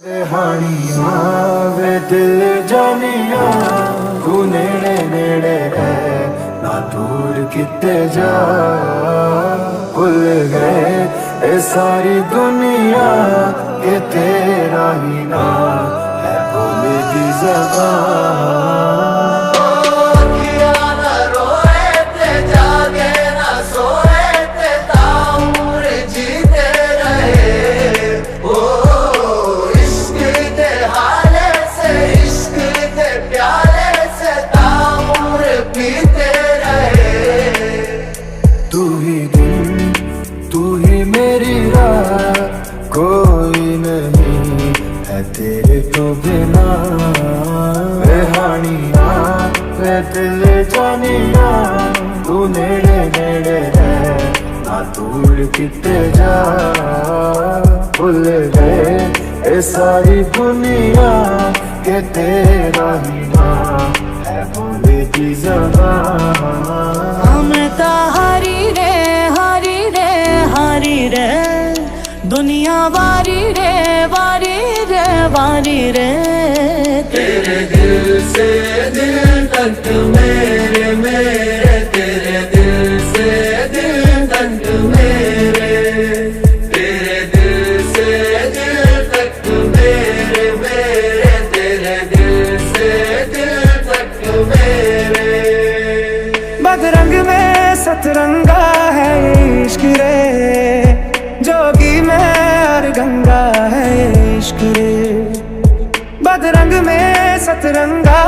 हानिया वे दिल जानिया तू नेड़े नेड़े है ना दूर किते जा। भुल गए ये सारी दुनिया के तेरा ही नाम है बोले दी ज़बान। तू ही दिन तू ही मेरी राह, कोई नहीं है तेरे तो बिना। वे हानिया वे दिल जानिया तू नेड़े नेड़े है ना दूर किते जा। भुल गए ये सारी दुनिया के तेरा ही नाम है बोले दी ज़बान। हमें तो हारी रे दुनिया वारी रे वारी रे वारी रे। तेरे दिल से दिल तक मेरे मेरे तेरे दिल से दिल तक मेरे तेरे दिल से दिल तक मेरे मेरे तेरे दिल से दिल तक मेरे। बदरंग में सतरंगा है इश्क रे, जोगी में और गंगा है इश्क रे। बदरंग में सतरंगा